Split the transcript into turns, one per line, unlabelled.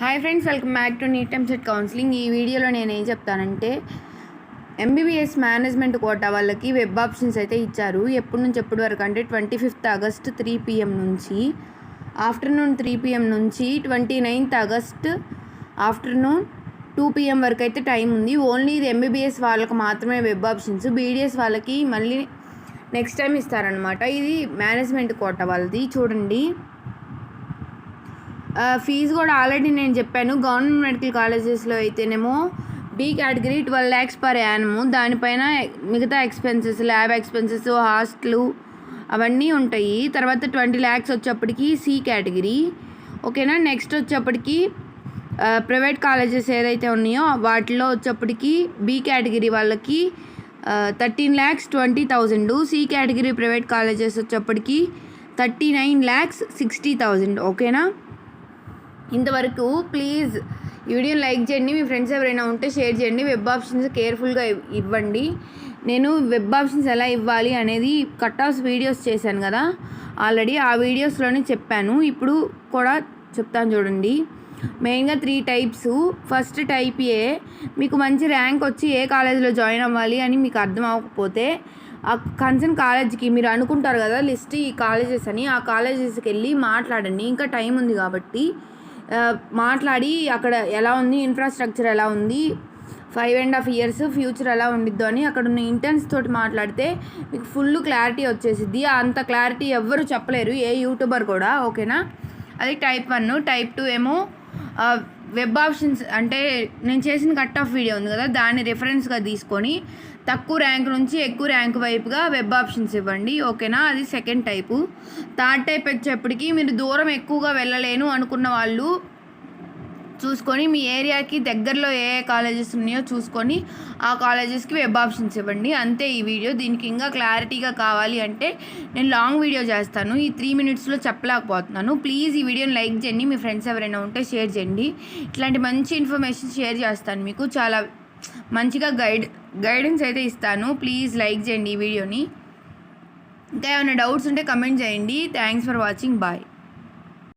Hi friends, welcome back to NEET EAMCET counselling. ఈ వీడియోలో నేను ఏం చెప్తానంటే ఎంబీబీఎస్ మేనేజ్మెంట్ కోటా వాళ్ళకి వెబ్ ఆప్షన్స్ అయితే ఇచ్చారు. ఎప్పటి నుంచి ఎప్పటి వరకు అంటే 25th ఆగస్ట్ 3 PM నుంచి ఆఫ్టర్నూన్ 3 PM నుంచి 29th ఆగస్ట్ ఆఫ్టర్నూన్ 2 PM వరకు అయితే టైం ఉంది. ఓన్లీ ఇది ఎంబీబీఎస్ వాళ్ళకి మాత్రమే వెబ్ ఆప్షన్స్. బీడీఎస్ వాళ్ళకి మళ్ళీ నెక్స్ట్ టైం ఇస్తారనమాట. ఇది మేనేజ్మెంట్ కోటా వాళ్ళది. చూడండి, ఫీజు కూడా ఆల్రెడీ నేను చెప్పాను. గవర్నమెంట్ మెడికల్ కాలేజెస్లో అయితేనేమో B category 12 lakhs per annum. దానిపైన మిగతా ఎక్స్పెన్సెస్, ల్యాబ్ ఎక్స్పెన్సెస్, హాస్టల్ అవన్నీ ఉంటాయి. తర్వాత 20 lakhs వచ్చేప్పటికి సి కేటగిరీ. ఓకేనా. నెక్స్ట్ వచ్చేప్పటికి ప్రైవేట్ కాలేజెస్ ఏదైతే ఉన్నాయో వాటిలో వచ్చేప్పటికి బి కేటగిరీ వాళ్ళకి 13,20,000. సి కేటగిరీ ప్రైవేట్ కాలేజెస్ వచ్చేప్పటికి 39,60,000. ఓకేనా. ఇంతవరకు ప్లీజ్ ఈ వీడియోని లైక్ చేయండి, మీ ఫ్రెండ్స్ ఎవరైనా ఉంటే షేర్ చేయండి. వెబ్ ఆప్షన్స్ కేర్ఫుల్గా ఇవ్వండి. నేను వెబ్ ఆప్షన్స్ ఎలా ఇవ్వాలి అనేది కట్ ఆఫ్ వీడియోస్ చేశాను కదా ఆల్రెడీ, ఆ వీడియోస్లోనే చెప్పాను. ఇప్పుడు కూడా చెప్తాను చూడండి. మెయిన్గా 3 types. ఫస్ట్ టైప్ ఏ, మీకు మంచి ర్యాంక్ వచ్చి ఏ కాలేజీలో జాయిన్ అవ్వాలి అని మీకు అర్థం అవ్వకపోతే ఆ కన్సర్న్ కాలేజ్కి మీరు అనుకుంటారు కదా లిస్ట్ ఈ కాలేజెస్ అని, ఆ కాలేజెస్కి వెళ్ళి మాట్లాడండి. ఇంకా టైం ఉంది కాబట్టి మాట్లాడి అక్కడ ఎలా ఉంది, ఇన్ఫ్రాస్ట్రక్చర్ ఎలా ఉంది, 5.5 years ఫ్యూచర్ ఎలా ఉండిద్దో అని అక్కడ ఉన్న ఇంటర్న్స్ తోటి మాట్లాడితే మీకు ఫుల్ క్లారిటీ వచ్చేసిద్ది. అంత క్లారిటీ ఎవ్వరు చెప్పలేరు, ఏ యూట్యూబర్ కూడా. ఓకేనా. అది టైప్ 1. టైప్ 2 ఏమో వెబ్ ఆప్షన్స్ అంటే నేను చేసిన కట్ ఆఫ్ వీడియో ఉంది కదా, దాన్ని రెఫరెన్స్గా తీసుకొని తక్కువ ర్యాంక్ నుంచి ఎక్కువ ర్యాంక్ వైపుగా వెబ్ ఆప్షన్స్ ఇవ్వండి. ఓకేనా. అది సెకండ్ టైపు. థర్డ్ టైప్ వచ్చేప్పటికి మీరు దూరం ఎక్కువగా వెళ్ళలేను అనుకున్న వాళ్ళు చూసుకొని మీ ఏరియాకి దగ్గరలో ఏ కాలేజెస్ ఉన్నాయో చూసుకొని ఆ కాలేజెస్కి వెబ్ ఆప్షన్స్ ఇవ్వండి. అంతే ఈ వీడియో. దీనికి ఇంకా క్లారిటీగా కావాలి అంటే నేను లాంగ్ వీడియో చేస్తాను, ఈ 3 minutesలో చెప్పలేకపోతున్నాను. ప్లీజ్ ఈ వీడియోని లైక్ చేయండి, మీ ఫ్రెండ్స్ ఎవరైనా ఉంటే షేర్ చేయండి. ఇట్లాంటి మంచి ఇన్ఫర్మేషన్ షేర్ చేస్తాను మీకు. చాలా మంచిగా గైడెన్స్ అయితే ఇస్తాను. ప్లీజ్ లైక్ చేయండి ఈ వీడియోని. ఇంకా ఏమైనా డౌట్స్ ఉంటే కమెంట్ చేయండి. Thanks for watching. బాయ్.